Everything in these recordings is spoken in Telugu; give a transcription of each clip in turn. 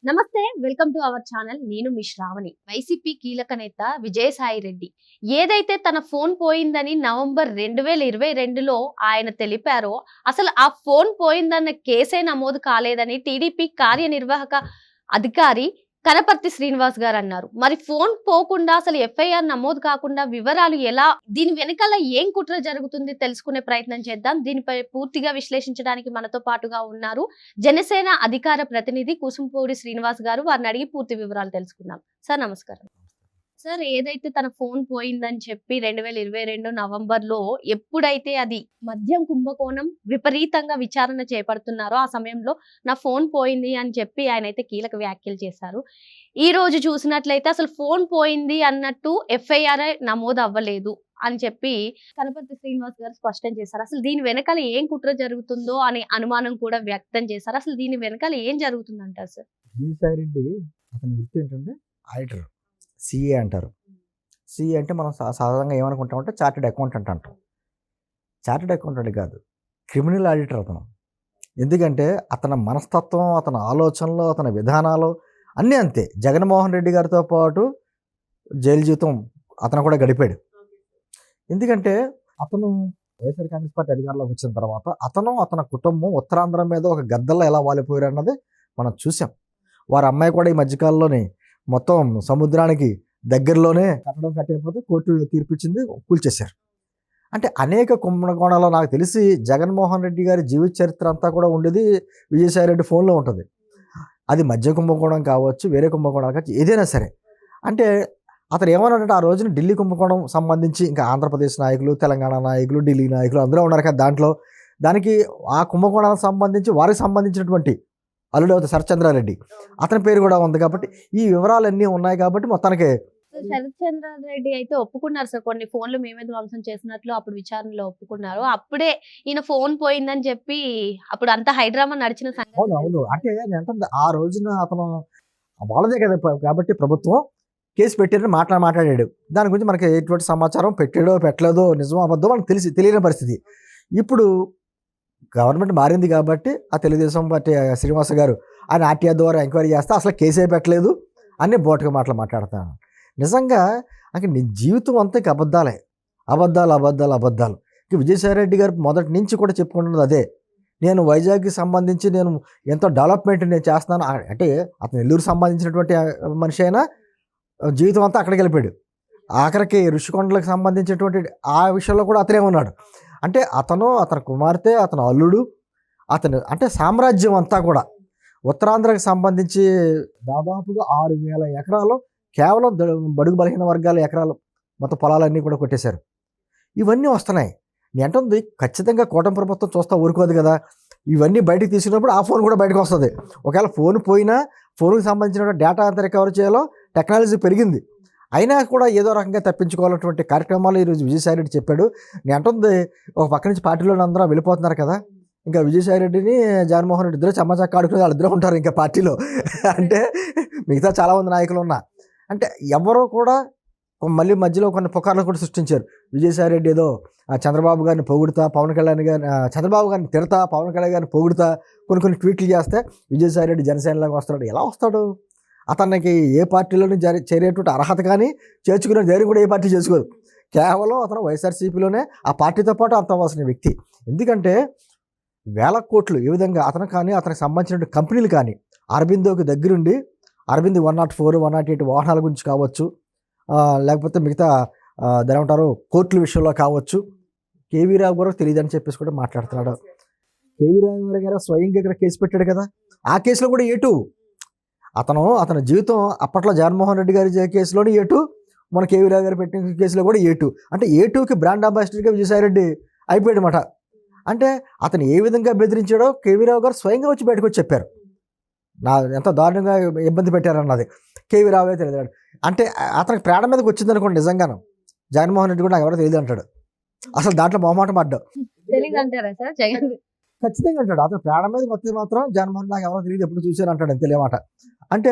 నమస్తే, వెల్కమ్ టు అవర్ ఛానల్. నేను మీ శ్రావణి. వైసీపీ కీలక నేత విజయసాయి రెడ్డి ఏదైతే తన ఫోన్ పోయిందని నవంబర్ 2022లో ఆయన తెలిపారో, అసలు ఆ ఫోన్ పోయిందన్న కేసే నమోదు కాలేదని టీడీపీ కార్యనిర్వాహక అధికారి కనపర్తి శ్రీనివాస్ గారు అన్నారు. మరి ఫోన్ పోకుండా అసలు ఎఫ్ఐఆర్ నమోదు కాకుండా వివరాలు ఎలా, దీని వెనకాల ఏం కుట్ర జరుగుతుంది తెలుసుకునే ప్రయత్నం చేద్దాం. దీనిపై పూర్తిగా విశ్లేషించడానికి మనతో పాటుగా ఉన్నారు జనసేన అధికార ప్రతినిధి కుసుంపూడి శ్రీనివాస్ గారు. వారిని అడిగి పూర్తి వివరాలు తెలుసుకుందాం. సార్ నమస్కారం. సార్, ఏదైతే తన ఫోన్ పోయిందని చెప్పి 2022 నవంబర్లో ఎప్పుడైతే అది మద్యం కుంభకోణం విపరీతంగా విచారణ చేపడుతున్నారో ఆ సమయంలో నా ఫోన్ పోయింది అని చెప్పి ఆయన అయితే కీలక వ్యాఖ్యలు చేశారు. ఈ రోజు చూసినట్లయితే అసలు ఫోన్ పోయింది అన్నట్టు ఎఫ్ఐఆర్ నమోదు అవ్వలేదు అని చెప్పి కనపర్తి శ్రీనివాస్ గారు స్పష్టం చేశారు. అసలు దీని వెనకాల ఏం కుట్ర జరుగుతుందో అనే అనుమానం కూడా వ్యక్తం చేశారు. అసలు దీని వెనకాల ఏం జరుగుతుందంటారు సార్? విజయసాయి రెడ్డి అతని వృత్తి ఏంటంటే ఆడిటర్, సిఏ అంటారు. సిఏ అంటే మనం సాధారణంగా ఏమనుకుంటామంటే చార్టెడ్ అకౌంటెంట్ అంటాం. చార్టెడ్ అకౌంటెంట్ కాదు, క్రిమినల్ ఆడిటర్ అతను. ఎందుకంటే అతని మనస్తత్వం, అతని ఆలోచనలు, అతని విధానాలు అన్నీ అంతే. జగన్మోహన్ రెడ్డి గారితో పాటు జైలు జీవితం అతను కూడా గడిపాడు. ఎందుకంటే అతను వైఎస్ఆర్ కాంగ్రెస్ పార్టీ అధికారంలోకి వచ్చిన తర్వాత అతని కుటుంబం ఉత్తరాంధ్ర మీద ఒక గద్దల్లో ఎలా వాలిపోయారు అన్నది మనం చూసాం. వారి అమ్మాయి కూడా ఈ మధ్యకాలంలోనే మొత్తం సముద్రానికి దగ్గరలోనే కట్టడం కట్టకపోతే కోర్టు తీర్పిచ్చింది, కూల్చేశారు. అంటే అనేక కుంభకోణాలు నాకు తెలిసి జగన్మోహన్ రెడ్డి గారి జీవిత చరిత్ర అంతా కూడా ఉండేది విజయసాయి రెడ్డి ఫోన్లో ఉంటుంది. అది మధ్య కుంభకోణం కావచ్చు, వేరే కుంభకోణాలు కావచ్చు, ఏదైనా సరే. అంటే అతను ఏమన్నాడంటే ఆ రోజున ఢిల్లీ కుంభకోణం సంబంధించి ఇంకా ఆంధ్రప్రదేశ్ నాయకులు, తెలంగాణ నాయకులు, ఢిల్లీ నాయకులు అందరూ ఉన్నారు కదా దానికి ఆ కుంభకోణానికి సంబంధించి వారికి సంబంధించినటువంటి అల్లుడు అవుతుంది శరత్చంద్రారెడ్డి, అతని పేరు కూడా ఉంది. కాబట్టి ఈ వివరాలన్నీ ఉన్నాయి కాబట్టి మొత్తానికి శరత్చంద్రారెడ్డి అయితే ఒప్పుకున్నారు సార్, కొన్ని ఫోన్లు మేమే ధ్వంసం చేసినట్లు అప్పుడు విచారణలో ఒప్పుకున్నారు. అప్పుడే ఈయన ఫోన్ పోయిందని చెప్పి అప్పుడు అంతా హైడ్రామా నడిచిన సంగతి. అవును. అంటే నేను ఆ రోజున అతను వాళ్ళదే కదా కాబట్టి ప్రభుత్వం కేసు పెట్టారని మాట్లాడాడు. దాని గురించి మనకి ఎటువంటి సమాచారం పెట్టాడో పెట్టలేదో నిజమో అబద్ధం మనకు తెలియని పరిస్థితి. ఇప్పుడు గవర్నమెంట్ మారింది కాబట్టి ఆ తెలుగుదేశం పార్టీ శ్రీనివాస గారు ఆయన ఆర్టీఆర్ ద్వారా ఎంక్వైరీ చేస్తే అసలు కేసే పెట్టలేదు అని బోటుగా మాట్లాడతాను. నిజంగా అంటే నీ జీవితం అంతా అబద్ధాలే, అబద్ధాలు. ఇక విజయసాయి రెడ్డి గారు మొదటి నుంచి కూడా చెప్పుకుంటున్నది అదే. నేను వైజాగ్కి సంబంధించి నేను ఎంతో డెవలప్మెంట్ నేను చేస్తున్నాను. అంటే అతను నెల్లూరు సంబంధించినటువంటి మనిషి అయినా జీవితం అంతా అక్కడికి వెళ్ళిపోయాడు. ఆఖరికి ఋషికొండలకు సంబంధించినటువంటి ఆ విషయంలో కూడా అతనే ఉన్నాడు. అంటే అతని కుమార్తె, అతని అల్లుడు, అంటే సామ్రాజ్యం అంతా కూడా ఉత్తరాంధ్రకు సంబంధించి దాదాపుగా 6,000 ఎకరాలు కేవలం బడుగు బలహీన వర్గాల ఎకరాలు మొత్తం పొలాలన్నీ కూడా కొట్టేశారు. ఇవన్నీ వస్తున్నాయి. ఏంటుంది ఖచ్చితంగా కూటమి ప్రభుత్వం చూస్తా ఊరుకోదు కదా. ఇవన్నీ బయటకు తీసుకున్నప్పుడు ఆ ఫోన్ కూడా బయటకు వస్తుంది. ఒకవేళ ఫోన్ పోయినా ఫోన్కి సంబంధించిన డేటా అంతా రికవర్ చేయాలో టెక్నాలజీ పెరిగింది. అయినా కూడా ఏదో రకంగా తప్పించుకోవాలన్నటువంటి కార్యక్రమాలు ఈరోజు విజయసాయి రెడ్డి చెప్పాడు. నేను అంటుంది ఒక పక్క నుంచి పార్టీలో అందరూ వెళ్ళిపోతున్నారు కదా, ఇంకా విజయసాయి రెడ్డిని జగన్మోహన్ రెడ్డి ఇద్దరు చెమ్మచక్క ఆడుకుని వాళ్ళిద్దరూ ఉంటారు ఇంకా పార్టీలో. అంటే మిగతా చాలామంది నాయకులు ఉన్నా అంటే ఎవరో కూడా మళ్ళీ మధ్యలో కొన్ని పుకార్లు కూడా సృష్టించారు. విజయసాయి రెడ్డి ఏదో చంద్రబాబు గారిని పొగుడుతా, పవన్ కళ్యాణ్ గారిని చంద్రబాబు గారిని తిడతా, పవన్ కళ్యాణ్ గారిని పొగుడుతా కొన్ని ట్వీట్లు చేస్తే విజయసాయి రెడ్డి జనసేనలోకి వస్తాడు. ఎలా వస్తాడు? అతనికి ఏ పార్టీలోని చేరేటువంటి అర్హత కానీ చేర్చుకునే ధైర్యం కూడా ఏ పార్టీ చేసుకోదు. కేవలం అతను వైఎస్ఆర్సీపీలోనే ఆ పార్టీతో పాటు అంత అవ్వాల్సిన వ్యక్తి. ఎందుకంటే వేల కోట్లు ఏ విధంగా అతను కానీ అతనికి సంబంధించిన కంపెనీలు కానీ అరబిందోకి దగ్గరుండి అరబింద్ 104, 108 వాహనాల గురించి కావచ్చు, లేకపోతే మిగతా దాని ఏమంటారు కోర్టుల విషయంలో కావచ్చు, కేవీ రావు గారు తెలియదని చెప్పేసి కూడా మాట్లాడుతున్నాడు. కేవీ రావు గారు స్వయంగా ఇక్కడ కేసు పెట్టాడు కదా, ఆ కేసులో కూడా ఏటు అతని జీవితం అప్పట్లో జగన్మోహన్ రెడ్డి గారి కేసులోని ఏటు, మన కేవీ రావు గారు పెట్టిన కేసులో కూడా ఏటు. అంటే ఏటుకి బ్రాండ్ అంబాసిడర్గా విజయసాయి రెడ్డి అయిపోయాడు అన్నమాట. అంటే అతను ఏ విధంగా బెదిరించాడో కేవీ రావు గారు స్వయంగా వచ్చి బయటకు వచ్చి చెప్పారు. ఎంత దారుణంగా ఇబ్బంది పెట్టారన్నది కేవీ రావే తెలియదు. అంటే అతనికి ప్రాణం మీదకి వచ్చింది అనుకోండి, నిజంగాను జగన్మోహన్ రెడ్డి కూడా నాకు ఎవరో తెలియదు అంటాడు. అసలు దాంట్లో మొహమాటం పడ్డావు ఖచ్చితంగా అంటాడు. అతను ప్రాణం మీదకి వస్తే మాత్రం జగన్మోహన్ నాకు ఎవరో తెలియదు, ఎప్పుడు చూశారు అంటాడు, తెలియమాట. అంటే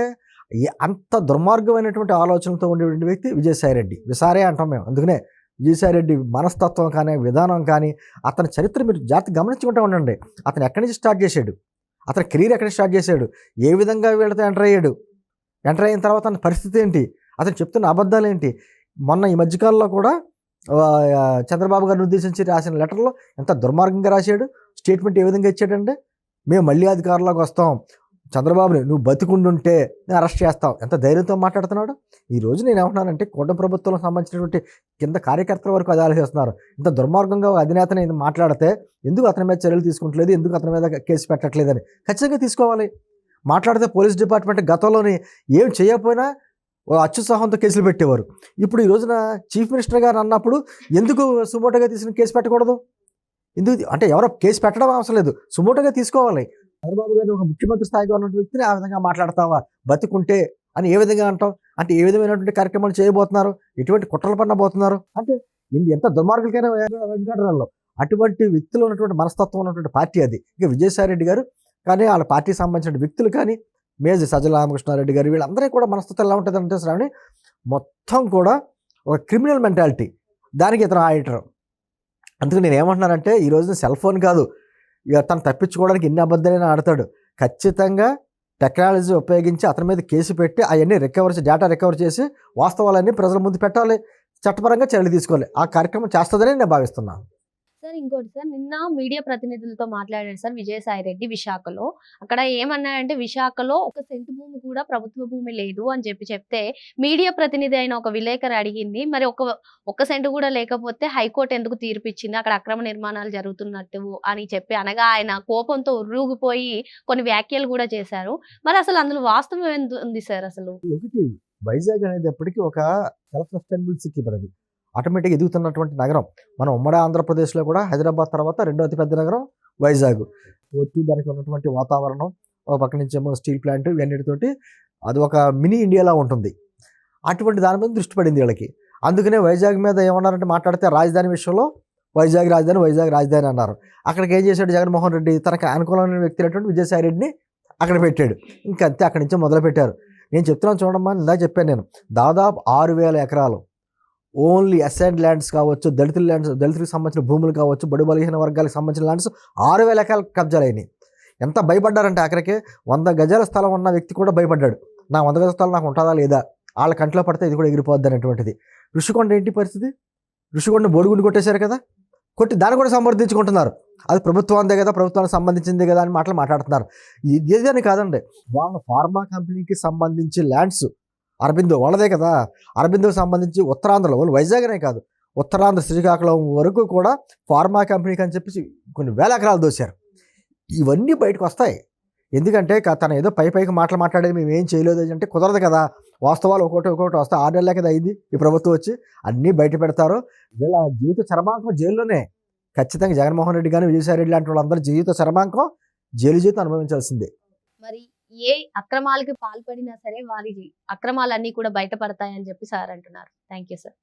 అంత దుర్మార్గమైనటువంటి ఆలోచనలతో ఉండేటువంటి వ్యక్తి విజయసాయి రెడ్డి. విసారే అంటాం మేము. అందుకనే విజయసాయి రెడ్డి మనస్తత్వం కానీ, విధానం కానీ, అతని చరిత్ర మీరు జాగ్రత్తగా గమనించుకుంటూ ఉండండి. అతను ఎక్కడి నుంచి స్టార్ట్ చేశాడు, అతని కెరీర్ ఎక్కడ స్టార్ట్ చేశాడు, ఏ విధంగా వీళ్ళతో ఎంటర్ అయ్యాడు, ఎంటర్ అయిన తర్వాత అతని పరిస్థితి ఏంటి, అతను చెప్తున్న అబద్ధాలు ఏంటి. మొన్న ఈ మధ్యకాలంలో కూడా చంద్రబాబు గారిని ఉద్దేశించి రాసిన లెటర్లో ఎంత దుర్మార్గంగా రాశాడు, స్టేట్మెంట్ ఏ విధంగా ఇచ్చాడంటే, మేము మళ్ళీ అధికారంలోకి వస్తాం, చంద్రబాబుని నువ్వు బతికుండుంటే నేను అరెస్ట్ చేస్తాం. ఎంత ధైర్యంతో మాట్లాడుతున్నాడు. ఈ రోజు నేను ఏమంటున్నానంటే, కూటమి ప్రభుత్వంలో సంబంధించినటువంటి కింద కార్యకర్తల వరకు అది ఆలోచిస్తున్నారు. ఇంత దుర్మార్గంగా అధినేతని మాట్లాడితే ఎందుకు అతని మీద చర్యలు తీసుకుంటలేదు, ఎందుకు అతని మీద కేసు పెట్టట్లేదని ఖచ్చితంగా తీసుకోవాలి. మాట్లాడితే పోలీస్ డిపార్ట్మెంట్ గతంలోని ఏం చేయకపోయినా అత్యుత్సాహంతో కేసులు పెట్టేవారు. ఇప్పుడు ఈ రోజున చీఫ్ మినిస్టర్ గారు అన్నప్పుడు ఎందుకు సుమోటోగా తీసుకుని కేసు పెట్టకూడదు? ఎందుకు అంటే ఎవరో కేసు పెట్టడం అవసరం లేదు, సుమోటోగా తీసుకోవాలి. చంద్రబాబు గారిని ఒక ముఖ్యమంత్రి స్థాయిగా ఉన్న వ్యక్తిని ఆ విధంగా మాట్లాడతావా, బతికుంటే అని ఏ విధంగా అంటాం? అంటే ఏ విధమైనటువంటి కార్యక్రమాలు చేయబోతున్నారు, ఎటువంటి కుట్రలు పన్నబోతున్నారు అంటే ఎంత దుర్మార్గులకైనా వెంకటరాల్లో అటువంటి వ్యక్తులు ఉన్నటువంటి మనస్తత్వం ఉన్నటువంటి పార్టీ అది. ఇక విజయసాయి రెడ్డి గారు కానీ వాళ్ళ పార్టీకి సంబంధించిన వ్యక్తులు కానీ మేజర్ సజ్జల రామకృష్ణారెడ్డి గారు వీళ్ళందరికీ కూడా మనస్తత్వం ఎలా ఉంటుంది అంటే శ్రావణి, మొత్తం కూడా ఒక క్రిమినల్ మెంటాలిటీ. దానికి ఇతను ఆడిటర్. అందుకు నేను ఏమంటున్నానంటే, ఈ రోజున సెల్ ఫోన్ కాదు, ఇక తను తప్పించుకోవడానికి ఎన్ని అబద్ధాలైనా ఆడతాడు. ఖచ్చితంగా టెక్నాలజీ ఉపయోగించి అతని మీద కేసు పెట్టి అవన్నీ డేటా రికవర్ చేసి వాస్తవాలన్నీ ప్రజల ముందు పెట్టాలి, చట్టపరంగా చర్యలు తీసుకోవాలి. ఆ కార్యక్రమం చేస్తుందని నేను భావిస్తున్నాను. సార్ ఇంకోటి సార్, నిన్న మీడియా ప్రతినిధులతో మాట్లాడారు సార్ విజయసాయి రెడ్డి విశాఖలో. అక్కడ ఏమన్నారంటే, విశాఖలో ఒక సెంటు భూమి కూడా ప్రభుత్వ భూమి లేదు అని చెప్తే మీడియా ప్రతినిధి అయిన ఒక విలేకరు అడిగింది, మరి ఒక్క సెంటు కూడా లేకపోతే హైకోర్టు ఎందుకు తీర్పిచ్చింది, అక్కడ అక్రమ నిర్మాణాలు జరుగుతున్నట్టు అని చెప్పి అనగా ఆయన కోపంతో ఉర్రూగిపోయి కొన్ని వ్యాఖ్యలు కూడా చేశారు. మరి అసలు అందులో వాస్తవం ఎంత ఉంది సార్? అసలు ఒకటి, వైజాగ్ అనేది ఎప్పటికీ ఒక సెల్ఫ్ సస్టైనబుల్ సిటీ పడది, ఆటోమేటిక్గా ఎదుగుతున్నటువంటి నగరం. మనం ఉమ్మడి ఆంధ్రప్రదేశ్లో కూడా హైదరాబాద్ తర్వాత రెండో అతిపెద్ద నగరం వైజాగ్. పోర్టు, దానికి ఉన్నటువంటి వాతావరణం, ఒక పక్క నుంచి ఏమో స్టీల్ ప్లాంట్, ఇవన్నిటితోటి అది ఒక మినీ ఇండియాలా ఉంటుంది. అటువంటి దాని మీద దృష్టి పడింది వీళ్ళకి. అందుకనే వైజాగ్ మీద ఏమన్నారంటే, మాట్లాడితే రాజధాని విషయంలో వైజాగ్ రాజధాని అన్నారు. అక్కడికి ఏం చేశాడు జగన్మోహన్ రెడ్డి, తనకు అనుకూలమైన వ్యక్తి అయినటువంటి విజయసాయి రెడ్డిని అక్కడ పెట్టాడు. ఇంకంతే, అక్కడి నుంచే మొదలుపెట్టారు. నేను చెప్తున్నాను చూడమ్మా, ఇందాక చెప్పాను నేను, దాదాపు 6,000 ఎకరాలు ఓన్లీ అసైన్డ్ ల్యాండ్స్ కావచ్చు, దళితులకు సంబంధించిన భూములు కావచ్చు, బడు బలహీన వర్గాలకు సంబంధించిన ల్యాండ్స్ 6,000 ఎకరాలు కబ్జాలు అయినాయి. ఎంత భయపడ్డారంటే, అక్కడికి 100 గజాల స్థలం ఉన్న వ్యక్తి కూడా భయపడ్డాడు. నా 100 గజాల స్థలం నాకు ఉంటుందా లేదా, వాళ్ళ కంట్లో పడితే ఇది కూడా ఎగిరిపోద్ది అనేటువంటిది. ఋషికొండ ఏంటి పరిస్థితి? ఋషికొండ బోడిగుండు కొట్టేశారు కదా, కొట్టి దాన్ని కూడా సమర్థించుకుంటున్నారు. అది ప్రభుత్వాందే కదా, ప్రభుత్వానికి సంబంధించిందే కదా అని మాట్లాడుతున్నారు. ఇదేదని కాదండి, వాళ్ళ ఫార్మా కంపెనీకి సంబంధించి ల్యాండ్స్ అరబిందో వాళ్ళదే కదా. అరబిందోకి సంబంధించి ఉత్తరాంధ్రలో, వాళ్ళు వైజాగ్ అనే కాదు, ఉత్తరాంధ్ర శ్రీకాకుళం వరకు కూడా ఫార్మా కంపెనీకి అని చెప్పేసి కొన్ని వేల ఎకరాలు దోశారు. ఇవన్నీ బయటకు వస్తాయి. ఎందుకంటే తను ఏదో పైకి మాట్లాడేది మేము ఏం చేయలేదు అంటే కుదరదు కదా. వాస్తవాలు ఒక్కొక్కటి వస్తాయి. 6 నెలలే కదా అయింది ఈ ప్రభుత్వం వచ్చి, అన్నీ బయట పెడతారు. వీళ్ళ జీవిత చరమాంకం జైల్లోనే. ఖచ్చితంగా జగన్మోహన్ రెడ్డి కానీ విజయసాయి రెడ్డి లాంటి వాళ్ళందరూ జీవిత చరమాంకం జైలు జీవితం అనుభవించాల్సిందే. మరి ఏ అక్రమాలకి పాల్పడినా సరే వారి అక్రమాలన్నీ కూడా బయటపడతాయని చెప్పి సార్ అంటున్నారు. Thank you sir.